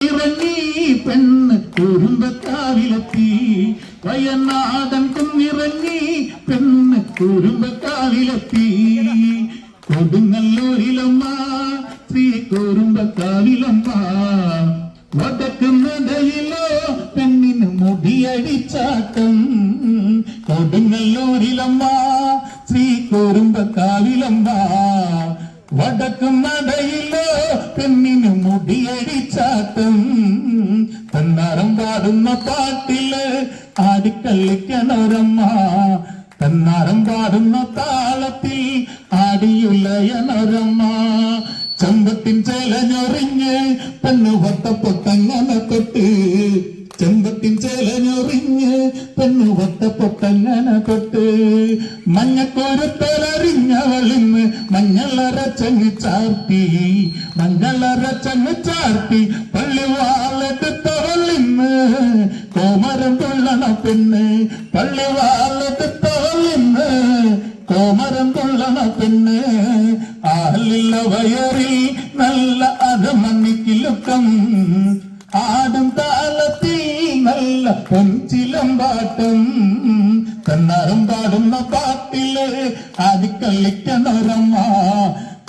ഇറങ്ങി പെണ്ണ് കുറുമ്പക്കാവിലെത്തി, വയനാടൻ കുന്നിറങ്ങി പെണ്ണ് കുറുമ്പക്കാവിലെത്തി. കൊടുങ്ങല്ലൂരിലമ്മ ശ്രീ കുറുമ്പക്കാവിലമ്മ, വടക്കുന്നതയിലോ പെണ്ണിന് മുടിയടിച്ചാട്ടം. കൊടുങ്ങല്ലൂരിലമ്മ ശ്രീ കുറുമ്പക്കാവിലമ്മ, വടക്കുന്നടയിലോ പെണ്ണിന് മുടിയടിച്ചാട്ടം. തന്നാരം പാടുന്ന പാട്ടില് ആടിക്കളിക്കണൊരമ്മ, തന്നാരം പാടുന്ന താളത്തിൽ ആടിയുലയണൊരമ്മ. ചെമ്പത്തിൻ ചേലഞ്ഞൊറിഞ്ഞ് പെണ്ണ് വട്ടപ്പൊട്ടങ്ങനെ തൊട്ട്, ചെമ്പത്തിൻ ചേലഞ്ഞൊറിഞ്ഞ് പെണ്ണ് വട്ടപ്പൊട്ടങ്ങനെ തൊട്ട്. മഞ്ഞക്കൊരുത്തലറിഞ്ഞവളിന്ന് മഞ്ഞളരച്ചങ്ങ് ചാർത്തി, മഞ്ഞളരച്ചങ്ങ് ചാർത്തി. പള്ളിവാളെടുത്തവളിന്ന് കോമരം കൊള്ളണ പെണ്ണ്, പള്ളിവാളെടുത്തവളിന്ന് കോമരം കൊള്ളണ പെണ്ണ്. ആളില്ല വയറിൽ നല്ല അരമണിക്കിലുക്കം, ആടും താളത്തിൽ നല്ല പൊൻചിലമ്പാട്ടം. കന്നാരം പാടുന്ന പാട്ടില് ആടിക്കളിക്കണൊരമ്മ,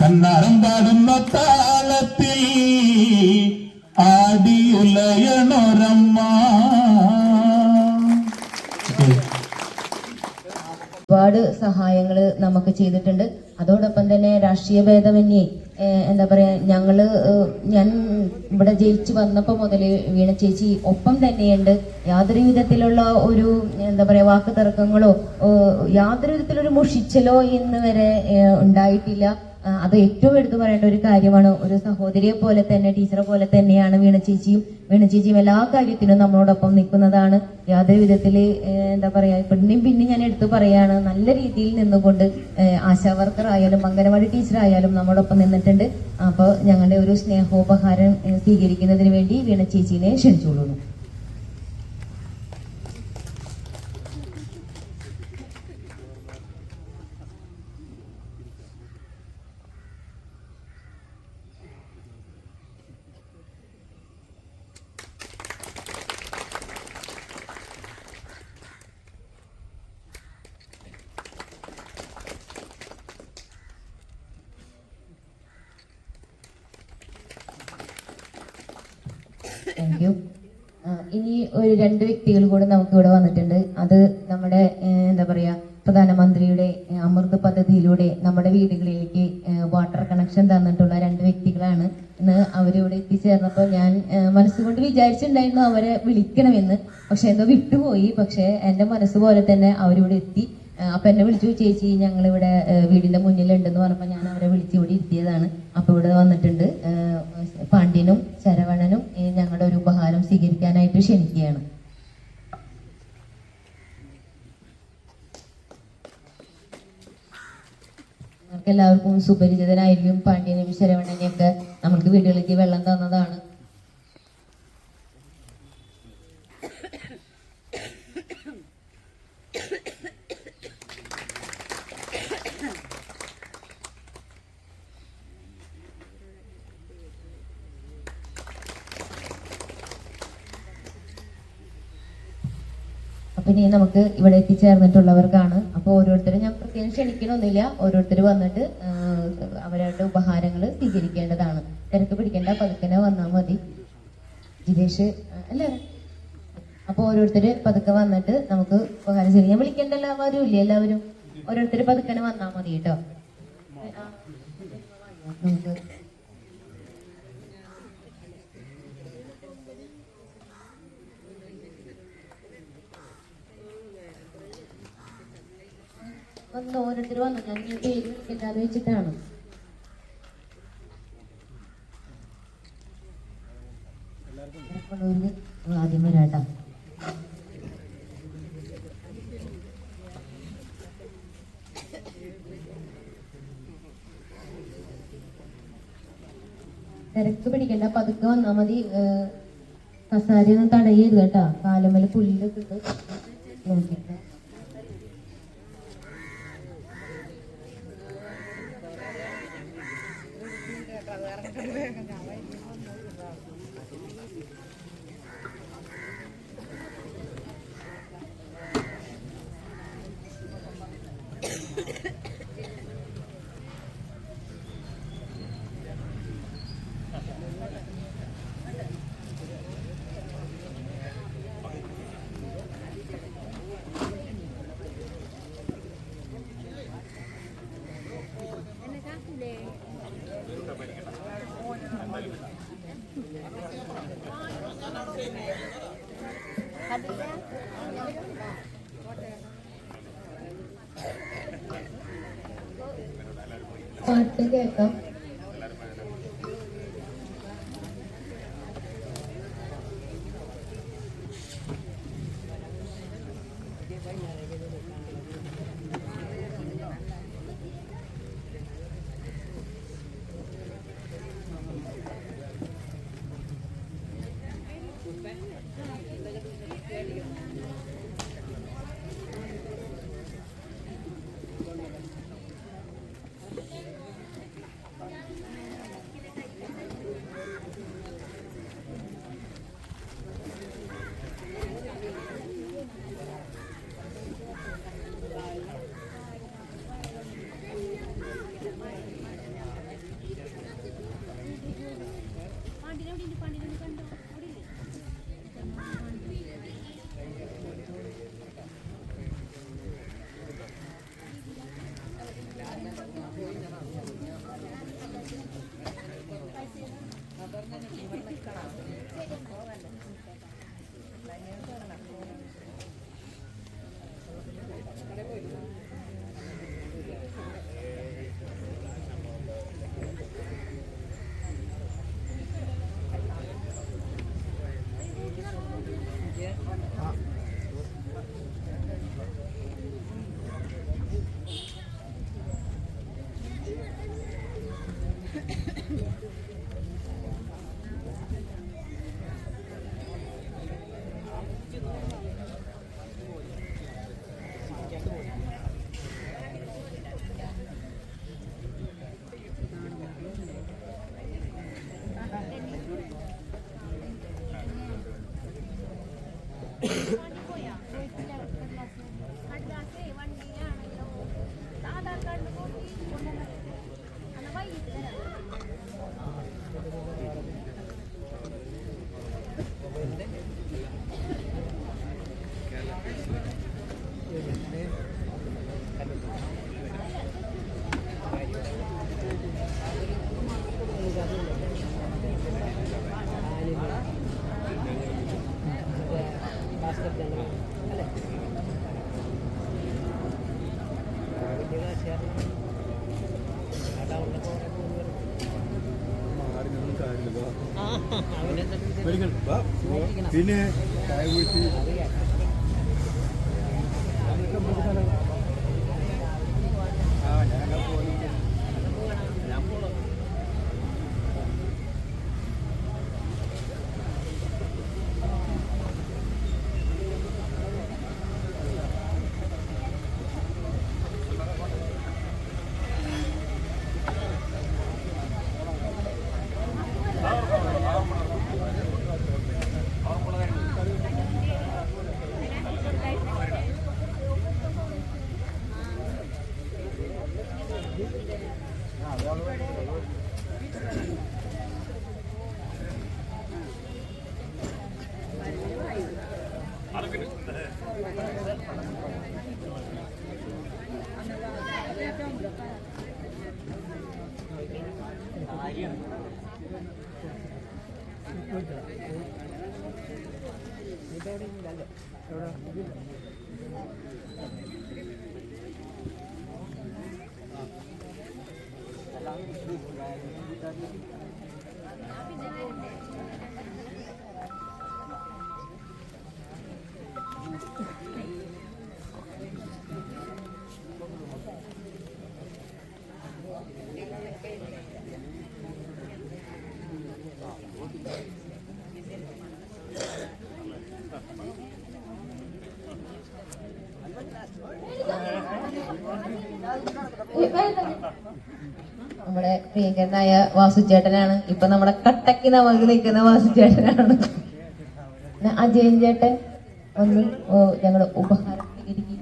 കന്നാരം പാടുന്ന താളത്തിൽ ആടിയുലയണൊരമ്മ. ഒരുപാട് സഹായങ്ങൾ നമുക്ക് ചെയ്തിട്ടുണ്ട്. അതോടൊപ്പം തന്നെ രാഷ്ട്രീയ ഭേദമന്യേ എന്താ പറയാ, ഞാൻ ഇവിടെ ജയിച്ചു വന്നപ്പോൾ മുതൽ വീണ ചേച്ചി ഒപ്പം തന്നെയുണ്ട്. യാതൊരു വിധത്തിലുള്ള ഒരു എന്താ പറയാ വാക്ക് തർക്കങ്ങളോ യാതൊരു വിധത്തിലൊരു മുഷിച്ചലോ ഇന്ന് വരെ ഉണ്ടായിട്ടില്ല. അത് ഏറ്റവും എടുത്തു പറയേണ്ട ഒരു കാര്യമാണ്. ഒരു സഹോദരിയെ പോലെ തന്നെ, ടീച്ചറെ പോലെ തന്നെയാണ് വീണ ചേച്ചിയും എല്ലാ കാര്യത്തിനും നമ്മളോടൊപ്പം നിൽക്കുന്നതാണ്. യാതൊരു വിധത്തില് എന്താ പറയാ, പിന്നെ ഞാൻ എടുത്തു പറയാണ്, നല്ല രീതിയിൽ നിന്നുകൊണ്ട് ആശാ വർക്കർ ആയാലും അംഗനവാടി ടീച്ചർ ആയാലും നമ്മളോടൊപ്പം നിന്നിട്ടുണ്ട്. അപ്പോൾ ഞങ്ങളുടെ ഒരു സ്നേഹോപഹാരം സ്വീകരിക്കുന്നതിന് വേണ്ടി വീണ ചേച്ചിനെ ക്ഷണിച്ചോളൂ. Thank you. ഇനി ഒരു 2 വ്യക്തികൾ കൂടെ നമുക്ക് ഇവിടെ വന്നിട്ടുണ്ട്. അത് നമ്മുടെ എന്താ പറയാ പ്രധാനമന്ത്രിയുടെ അമൃത് പദ്ധതിയിലൂടെ നമ്മുടെ വീടുകളിലേക്ക് വാട്ടർ കണക്ഷൻ തന്നിട്ടുള്ള 2 വ്യക്തികളാണ്. ഇന്ന് അവരിവിടെ എത്തിച്ചേർന്നപ്പോൾ ഞാൻ മനസ്സുകൊണ്ട് വിചാരിച്ചിട്ടുണ്ടായിരുന്നു അവരെ വിളിക്കണമെന്ന്, പക്ഷെ എന്തോ വിട്ടുപോയി. പക്ഷെ എൻ്റെ മനസ്സ് പോലെ തന്നെ അവരിവിടെ എത്തി. അപ്പൊ എന്നെ വിളിച്ചു, ചേച്ചി ഞങ്ങളിവിടെ വീടിന്റെ മുന്നിലുണ്ടെന്ന് പറഞ്ഞപ്പോൾ ഞാൻ അവരെ വിളിച്ച് ഇവിടെ ഇരുത്തിയതാണ്. അപ്പൊ ഇവിടെ വന്നിട്ടുണ്ട് പാണ്ഡ്യനും ശരവണനും ഞങ്ങളുടെ ഒരു ഉപഹാരം സ്വീകരിക്കാനായിട്ട് ക്ഷണിക്കുകയാണ്. നമുക്ക് എല്ലാവർക്കും സുപരിചിതനായിരിക്കും. പാണ്ഡ്യനും ശരവണനെയും ഒക്കെ നമുക്ക് വീടുകളിലേക്ക് വെള്ളം തന്നതാണ്. അപ്പൊ ഇനി നമുക്ക് ഇവിടെ എത്തിച്ചേർന്നിട്ടുള്ളവർക്കാണ്. അപ്പോൾ ഓരോരുത്തരും ഞാൻ പ്രത്യേകം ക്ഷണിക്കണമെന്നില്ല, ഓരോരുത്തർ വന്നിട്ട് അവരുടെ ഉപഹാരങ്ങൾ സ്വീകരിക്കേണ്ടതാണ്. തിരക്ക് പിടിക്കേണ്ട, പതുക്കനെ വന്നാൽ മതി. ജിതേഷ് എല്ലാവരും അപ്പോൾ ഓരോരുത്തർ പതുക്കെ വന്നിട്ട് നമുക്ക് ഉപഹാരം ചെയ്യാൻ വിളിക്കേണ്ട എല്ലാവരും ഇല്ലേ, എല്ലാവരും ഓരോരുത്തർ പതുക്കനെ വന്നാൽ മതി കേട്ടോ. നമുക്ക് ഓരോരുത്തർ വന്നു, ഞാൻ പേര് വിളിക്കണ്ടാന്ന് വെച്ചിട്ടാണ്. ആദ്യം വരാട്ടാ. തിരക്ക് പിടിക്കണ്ട, പതുക്കെ വന്നാ മതി. കസാരയൊന്നും തടയരുത് കേട്ടാ, കാലുമേല് പുല്ലൊക്കെ ഇട്ട് നോക്കിട്ട്. പാട്ട് കേൾക്കാം. പിന്നെ ചായ കുടിച്ച് നമ്മുടെ പ്രിയങ്കരനായ വാസുചേട്ടനാണ്. ഇപ്പൊ നമ്മുടെ കട്ടക്ക് നമുക്ക് നിൽക്കുന്ന വാസുചേട്ടനാണ്. അജയൻ ചേട്ടൻ ഒന്ന് ഞങ്ങളുടെ ഉപഹാരം സ്വീകരിക്കും.